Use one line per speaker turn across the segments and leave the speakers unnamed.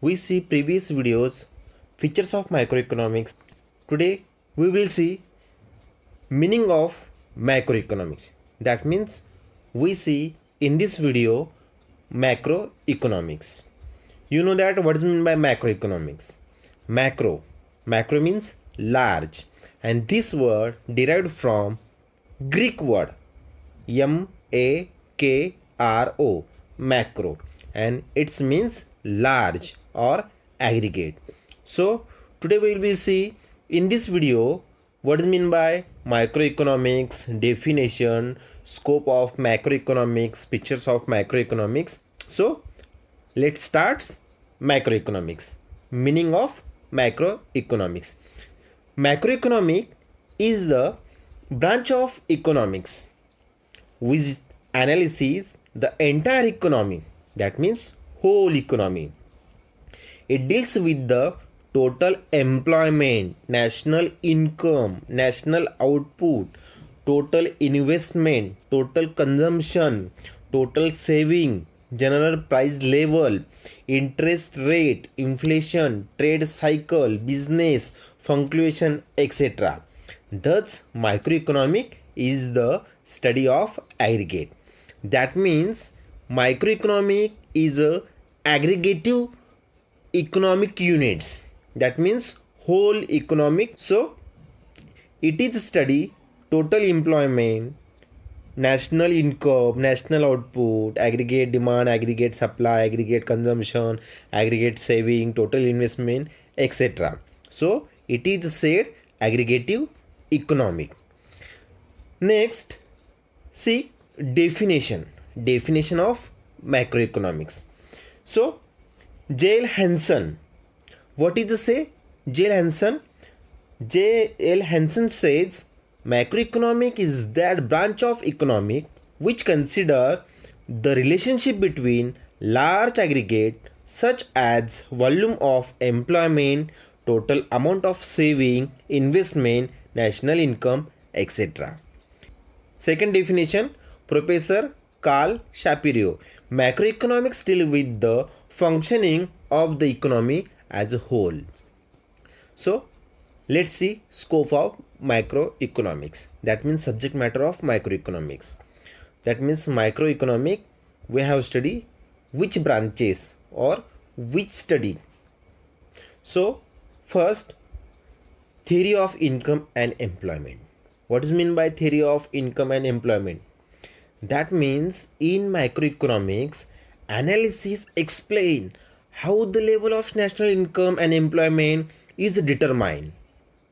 we see previous videos, features of macroeconomics. Today we will see meaning of macroeconomics. That means we see in this video macroeconomics. You know that what is meant by macroeconomics. Macro means large, and this word derived from Greek word MAKRO, macro, and it means large or aggregate. So today we will see in this video what is meant by microeconomics, definition, scope of macroeconomics, pictures of macroeconomics. So let's start macroeconomics. Meaning of macroeconomics. Macroeconomic is the branch of economics which analyzes the entire economy, that means whole economy. It deals with the total employment, national income, national output, total investment, total consumption, total saving, general price level, interest rate, inflation, trade cycle, business fluctuation, etc. Thus, microeconomic is the study of aggregate. That means microeconomic is a aggregative economic units. That means whole economic. So it is study total employment, national income, national output, aggregate demand, aggregate supply, aggregate consumption, aggregate saving, total investment, etc. So it is said aggregative economic. Next, see definition of macroeconomics. So J.L. Hansen, what is the say? J.L. Hansen says macroeconomic is that branch of economic which consider the relationship between large aggregate such as volume of employment, total amount of saving, investment, national income, etc. Second definition, Professor Carl Shapiro. Macroeconomics deal with the functioning of the economy as a whole. So let's see scope of macroeconomics. That means subject matter of macroeconomics. That means microeconomic we have studied which branches or which study. So first, theory of income and employment. What is meant by theory of income and employment? That means in macroeconomics, analysis explain how the level of national income and employment is determined.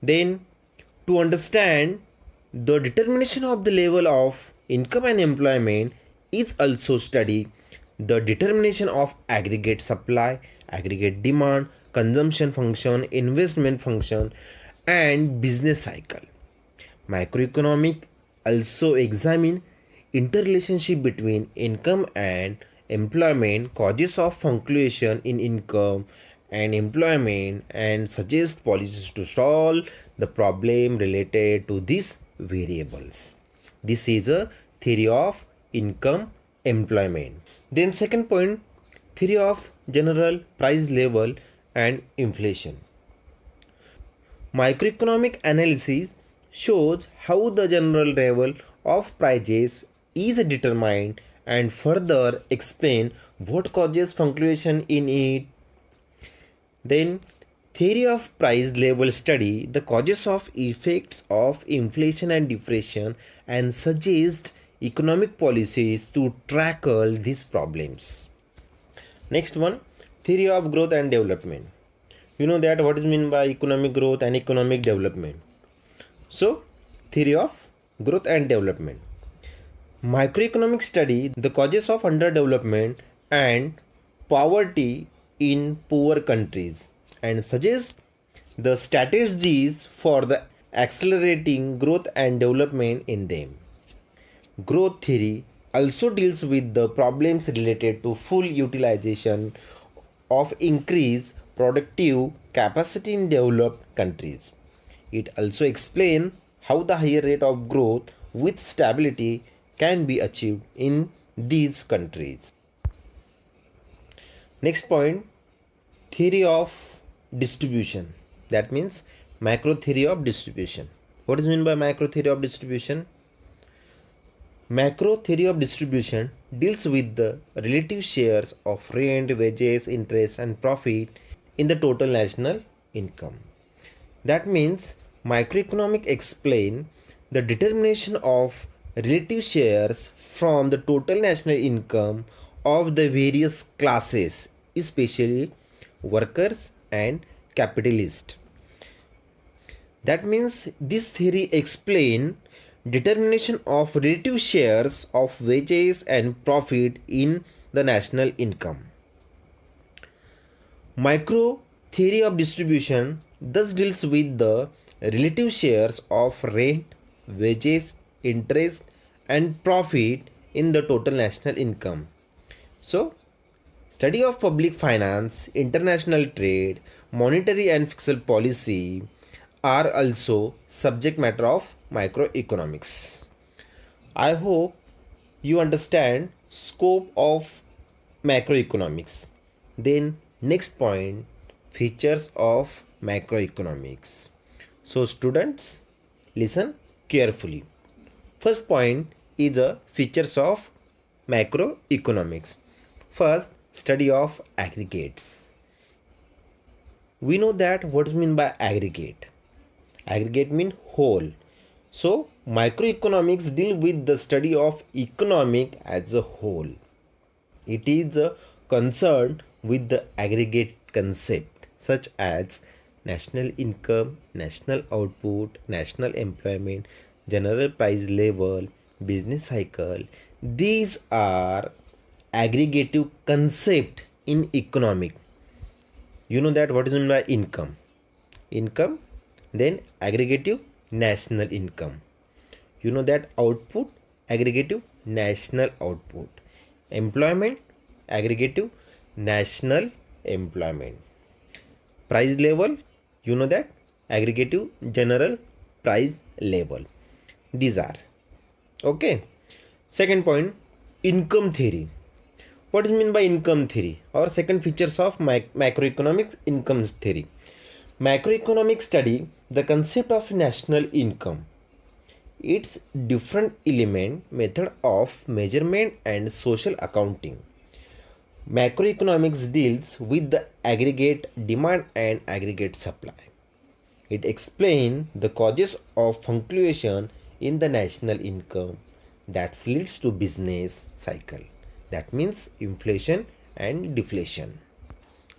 Then to understand the determination of the level of income and employment is also study the determination of aggregate supply, aggregate demand, consumption function, investment function, and business cycle. Macroeconomic also examine interrelationship between income and employment, causes of fluctuation in income and employment, and suggest policies to solve the problem related to these variables. This is a theory of income employment. Then second point, theory of general price level and inflation. Microeconomic analysis shows how the general level of prices is determined and further explain what causes fluctuation in it. Then theory of price level study the causes of effects of inflation and deflation and suggest economic policies to tackle these problems. Next one, theory of growth and development. You know that what is meant by economic growth and economic development. So theory of growth and development. Microeconomic study the causes of underdevelopment and poverty in poor countries and suggest the strategies for the accelerating growth and development in them. Growth theory also deals with the problems related to full utilization of increased productive capacity in developed countries. It also explains how the higher rate of growth with stability can be achieved in these countries. Next point, theory of distribution. That means macro theory of distribution. What is meant by macro theory of distribution? Macro theory of distribution deals with the relative shares of rent, wages, interest, and profit in the total national income. That means microeconomic explain the determination of relative shares from the total national income of the various classes, especially workers and capitalists. That means this theory explain determination of relative shares of wages and profit in the national income. Micro theory of distribution thus deals with the relative shares of rent, wages, interest, and profit in the total national income. So, study of public finance, international trade, monetary and fiscal policy are also subject matter of microeconomics. I hope you understand scope of macroeconomics. Then next point, features of macroeconomics. So students, listen carefully. First point is the features of macroeconomics. First, study of aggregates. We know that what is meant by aggregate. Aggregate means whole. So microeconomics deal with the study of economic as a whole. It is concerned with the aggregate concept such as national income, national output, national employment, general price level, business cycle. These are aggregative concept in economic. You know that what is meant by income. Income, then aggregative national income. You know that output, aggregative national output. Employment, aggregative national employment. Price level, you know that aggregative general price level. These are okay. Second point, income theory. What is meant by income theory? Our second features of macroeconomics income theory. Macroeconomics study the concept of national income, its different element, method of measurement and social accounting. Macroeconomics deals with the aggregate demand and aggregate supply. It explains the causes of fluctuation in the national income that leads to business cycle. That means inflation and deflation.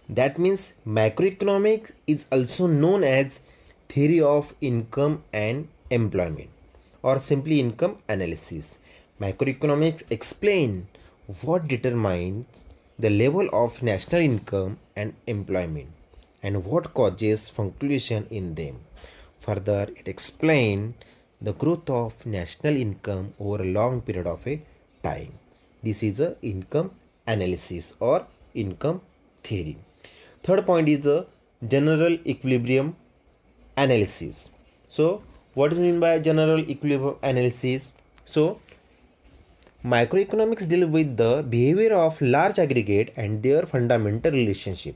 That means macroeconomics is also known as theory of income and employment or simply income analysis. Macroeconomics explain what determines the level of national income and employment and what causes fluctuation in them. Further, it explains the growth of national income over a long period of a time. This is a income analysis or income theory. Third point is a general equilibrium analysis. So what is meant by general equilibrium analysis? So microeconomics deal with the behavior of large aggregate and their fundamental relationship.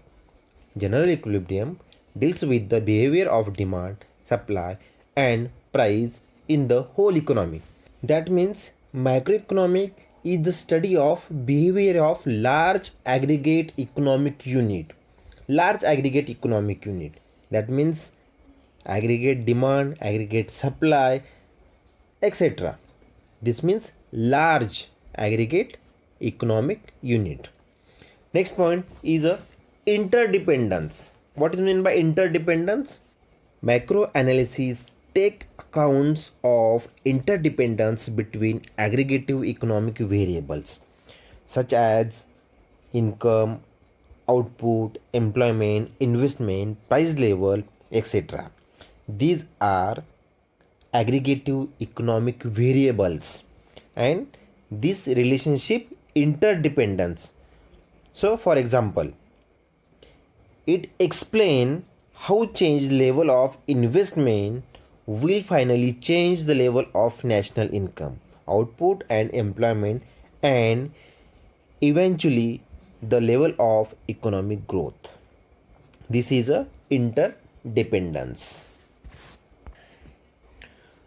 General equilibrium deals with the behavior of demand, supply and price in the whole economy. That means macroeconomic is the study of behavior of large aggregate economic unit. Large aggregate economic unit. That means aggregate demand, aggregate supply, etc. This means large aggregate economic unit. Next point is a interdependence. What is meant by interdependence? Macro analysis take accounts of interdependence between aggregative economic variables such as income, output, employment, investment, price level, etc. These are aggregative economic variables and this relationship interdependence. So for example, it explains how change level of investment will finally change the level of national income, output and employment and eventually the level of economic growth. This is a interdependence.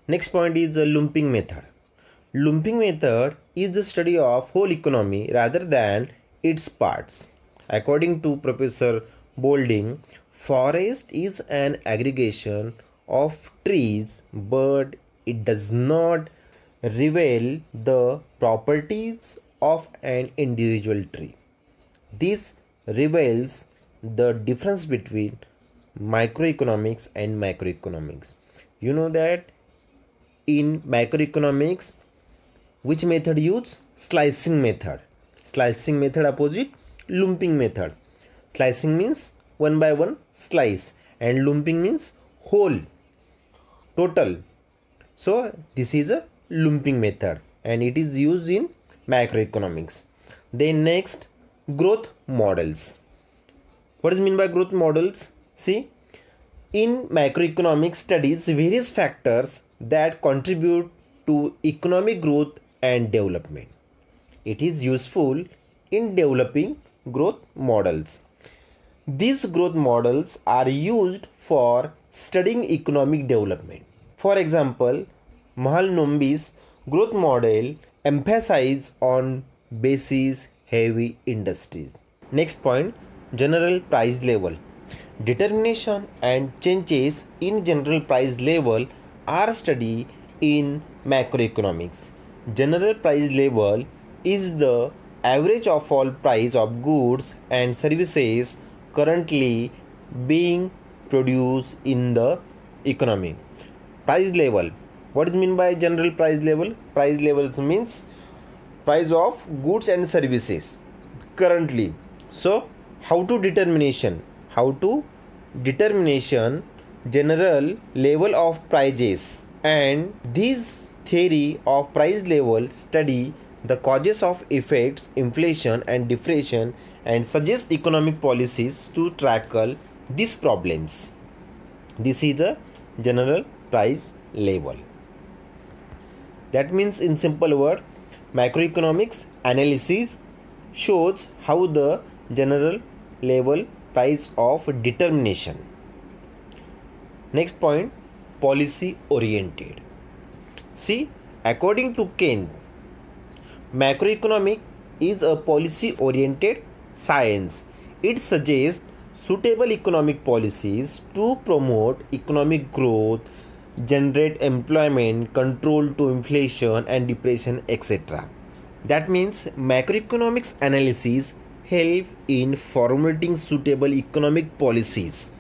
Next point is a lumping method. Lumping method is the study of whole economy rather than its parts. According to Professor Bolding, forest is an aggregation of trees, but it does not reveal the properties of an individual tree. This reveals the difference between microeconomics and macroeconomics. You know that in macroeconomics, which method use? Slicing method. Slicing method opposite lumping method. Slicing means one by one slice, and lumping means whole, total. So this is a lumping method and it is used in macroeconomics. Then next, growth models. What is mean by growth models? See, in macroeconomic studies various factors that contribute to economic growth and development. It is useful in developing growth models. These growth models are used for studying economic development. For example, Mahalanobis growth model emphasizes on basis heavy industries. Next point, general price level. Determination and changes in general price level are studied in macroeconomics. General price level is the average of all price of goods and services currently being produced in the economy. Price level. What is mean by general price level? Price levels means price of goods and services currently. So how to determination general level of prices, and this theory of price level study the causes of effects inflation and deflation and suggest economic policies to tackle these problems. This is a general price level. That means in simple word, macroeconomics analysis shows how the general level price of determination. Next point, policy oriented. See, according to Keynes, macroeconomic is a policy oriented science. It suggests suitable economic policies to promote economic growth, generate employment, control to inflation and depression, etc. That means macroeconomics analysis help in formulating suitable economic policies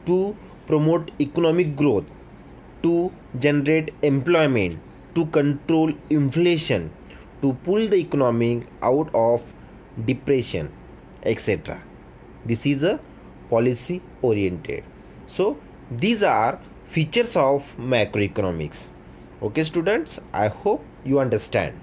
to promote economic growth, to generate employment, to control inflation, to pull the economy out of depression, etc. This is a policy oriented. So these are features of macroeconomics. Okay students, I hope you understand.